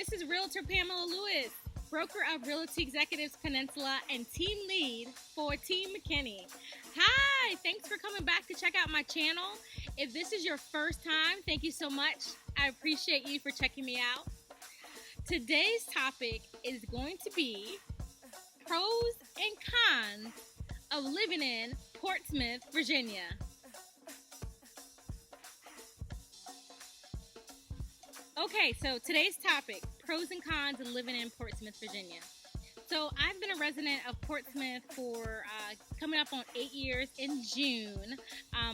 This is Realtor Pamela Lewis, broker of Realty Executives Peninsula and team lead for Team McKinney. Hi, thanks for coming back to check out my channel. If this is your first time, thank you so much. I appreciate you for checking me out. Today's topic is going to be pros and cons of living in Portsmouth, Virginia. Okay, so today's topic, pros and cons of living in Portsmouth, Virginia. So I've been a resident of Portsmouth for coming up on 8 years in June,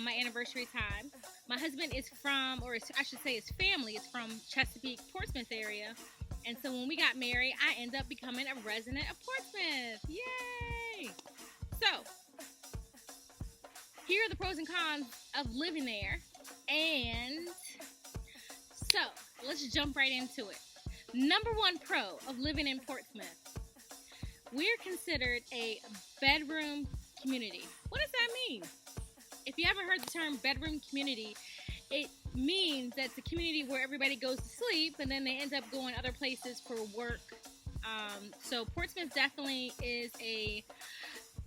my anniversary time. My husband is from, or I should say his family is from Chesapeake, Portsmouth area. And so when we got married, I ended up becoming a resident of Portsmouth. Yay! So, here are the pros and cons of living there. And so, let's jump right into it. Number one pro of living in Portsmouth. We're considered a bedroom community. What does that mean? If you haven't heard the term bedroom community, it means that it's a community where everybody goes to sleep and then they end up going other places for work. So Portsmouth definitely is a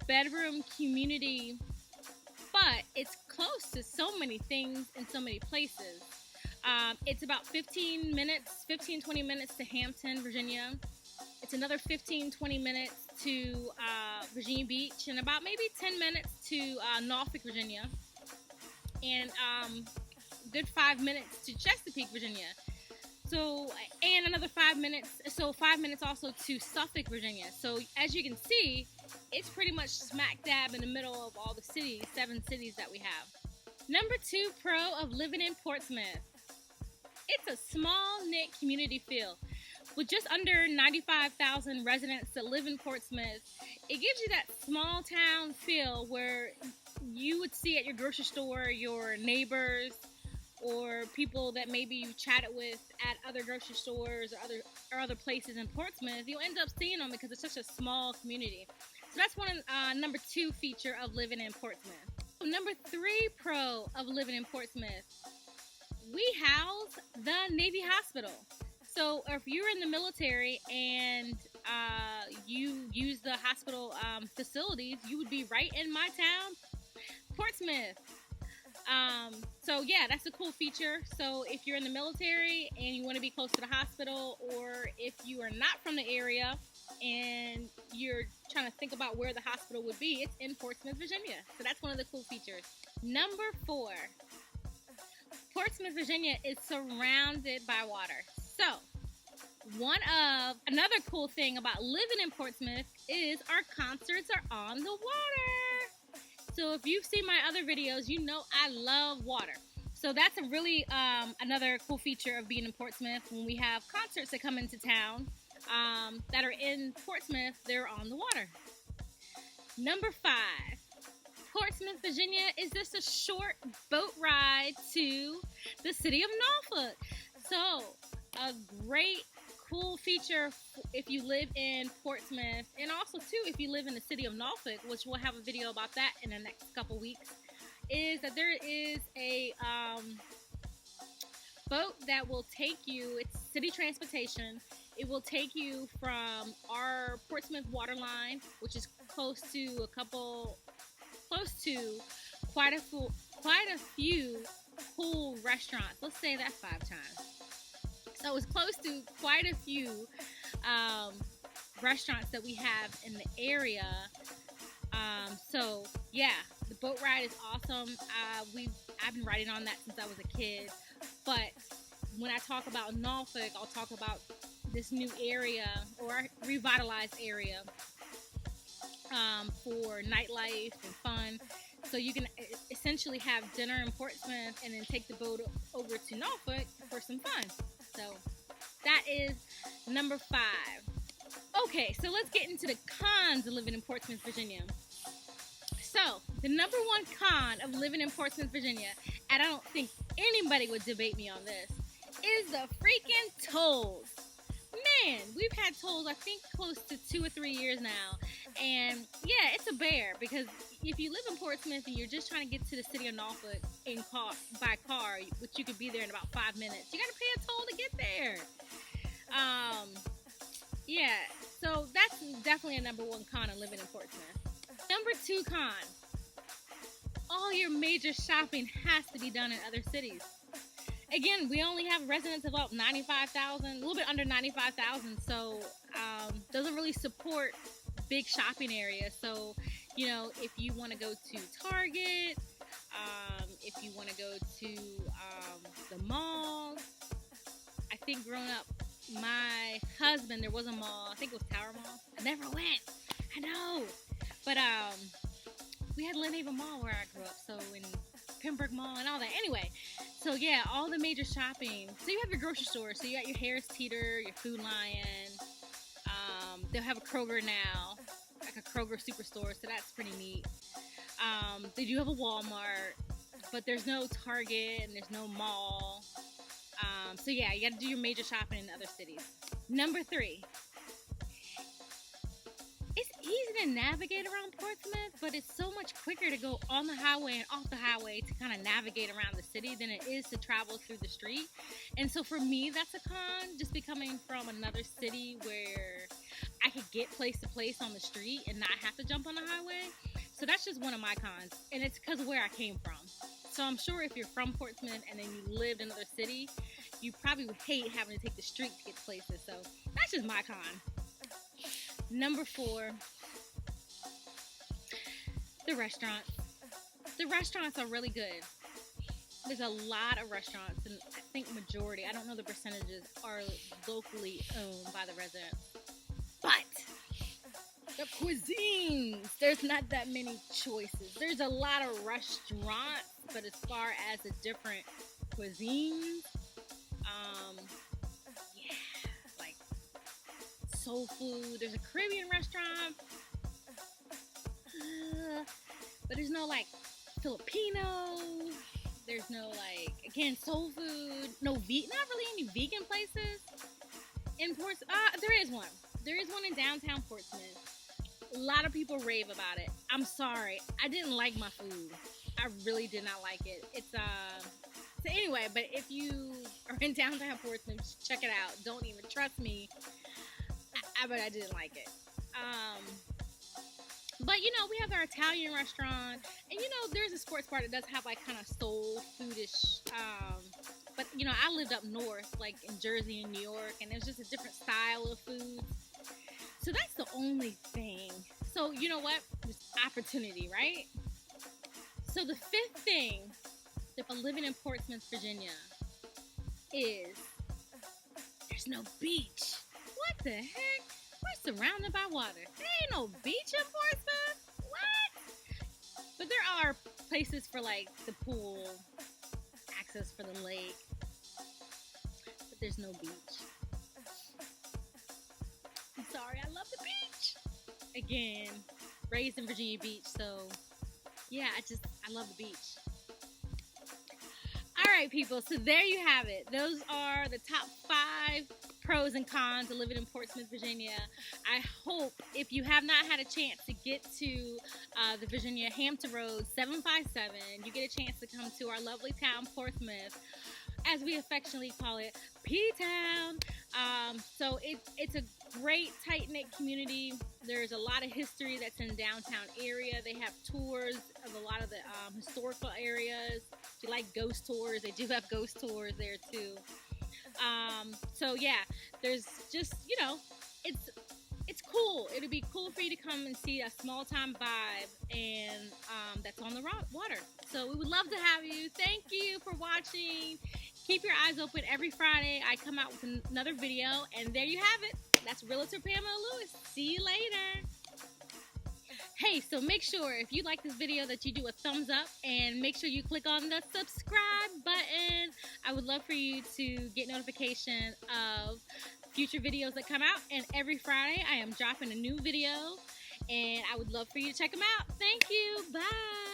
bedroom community, but it's close to so many things in so many places. It's about 15, 20 minutes to Hampton, Virginia. It's another 15, 20 minutes to Virginia Beach, and about maybe 10 minutes to Norfolk, Virginia. And good 5 minutes to Chesapeake, Virginia. So, and another 5 minutes, so 5 minutes also to Suffolk, Virginia. So as you can see, it's pretty much smack dab in the middle of all the cities, 7 cities that we have. Number two pro of living in Portsmouth. It's a small knit community feel. With just under 95,000 residents that live in Portsmouth, it gives you that small town feel where you would see at your grocery store your neighbors or people that maybe you've chatted with at other grocery stores or other places in Portsmouth. You'll end up seeing them because it's such a small community. So that's one number two feature of living in Portsmouth. Number three pro of living in Portsmouth. We house the Navy Hospital. So if you're in the military and you use the hospital facilities, you would be right in my town, Portsmouth. So yeah, that's a cool feature. So if you're in the military and you want to be close to the hospital, or if you are not from the area and you're trying to think about where the hospital would be, it's in Portsmouth, Virginia. So that's one of the cool features. Number four. Portsmouth, Virginia is surrounded by water. So, another cool thing about living in Portsmouth is our concerts are on the water. So if you've seen my other videos, you know I love water. So that's a really another cool feature of being in Portsmouth. When we have concerts that come into town that are in Portsmouth, they're on the water. Number five. Portsmouth, Virginia is just a short boat ride to the city of Norfolk. So, a great, cool feature if you live in Portsmouth, and also too if you live in the city of Norfolk, which we'll have a video about that in the next couple weeks, is that there is a boat that will take you, it's city transportation. It will take you from our Portsmouth waterline, which is close to quite a few cool restaurants. Let's say that 5 times. So it's close to quite a few restaurants that we have in the area. So yeah, the boat ride is awesome. I've been riding on that since I was a kid. But when I talk about Norfolk, I'll talk about this new area or revitalized area for nightlife and fun. So you can essentially have dinner in Portsmouth and then take the boat over to Norfolk for some fun. So that is number 5. Okay, so let's get into the cons of living in Portsmouth, Virginia. So the number one con of living in Portsmouth, Virginia, and I don't think anybody would debate me on this, is the freaking tolls. Man, we've had tolls I think close to 2 or 3 years now, and yeah, it's a bear because if you live in Portsmouth and you're just trying to get to the city of Norfolk by car, which you could be there in about 5 minutes, you gotta pay a toll to get there. Yeah, so that's definitely a number one con of living in Portsmouth. Number two con, all your major shopping has to be done in other cities. Again, we only have residents of about 95,000, a little bit under 95,000, so doesn't really support big shopping areas. So, you know, if you want to go to Target, if you want to go to the mall, I think growing up, my husband, there was a mall, I think it was Tower Mall. I never went. I know. But we had Lynn Haven Mall where I grew up, so in Pembroke Mall and all that. Anyway, so yeah, all the major shopping. So you have your grocery store. So you got your Harris Teeter, your Food Lion. They'll have a Kroger now, like a Kroger Superstore, so that's pretty neat. They do have a Walmart, but there's no Target and there's no mall. So yeah, you got to do your major shopping in other cities. Number three, it's easy to navigate around Portsmouth, but it's so much quicker to go on the highway and off the highway to kind of navigate around the city than it is to travel through the street. And so for me, that's a con, just coming from another city where I could get place to place on the street and not have to jump on the highway. So that's just one of my cons, and it's because of where I came from. So I'm sure if you're from Portsmouth and then you lived in another city, you probably would hate having to take the street to get to places. So that's just my con. Number four, the restaurants. The restaurants are really good. There's a lot of restaurants, and I think majority, I don't know the percentages, are locally owned by the residents. But the cuisines, there's not that many choices. There's a lot of restaurants, but as far as the different cuisines, yeah, like soul food. There's a Caribbean restaurant, but there's no like Filipino. There's no like, again, soul food. No not really any vegan places in Portsmouth. There is one. There is one in downtown Portsmouth. A lot of people rave about it. I'm sorry, I didn't like my food. I really did not like it. It's so anyway, but if you are in downtown Portsmouth, check it out. Don't even trust me. But I didn't like it. But you know, we have our Italian restaurant, and you know, there's a sports bar that does have like kind of soul foodish. But you know, I lived up north, like in Jersey and New York, and it was just a different style of food. So that's the only thing. So you know what? There's opportunity, right? So the fifth thing for living in Portsmouth, Virginia, is there's no beach. What the heck? We're surrounded by water. There ain't no beach in Portsmouth. What? But there are places for like the pool, access for the lake, but there's no beach. I'm sorry, I love the beach. Again, raised in Virginia Beach, so yeah, I love the beach. All right, people, so there you have it. Those are the top 5 pros and cons of living in Portsmouth, Virginia. I hope if you have not had a chance to get to the Virginia Hampton Road 757, you get a chance to come to our lovely town, Portsmouth, as we affectionately call it, P-Town. So it's a great, tight-knit community. There's a lot of history that's in the downtown area. They have tours of a lot of the historical areas. If you like ghost tours, they do have ghost tours there too. So yeah, there's just, you know, it's cool. It'll be cool for you to come and see a small town vibe, and that's on the water. So we would love to have you. Thank you for watching. Keep your eyes open. Every Friday I come out with another video, and there you have it. That's Realtor Pamela Lewis. See you later. Hey, so make sure if you like this video that you do a thumbs up, and make sure you click on the subscribe button. I would love for you to get notification of future videos that come out, and every Friday I am dropping a new video, and I would love for you to check them out. Thank you. Bye.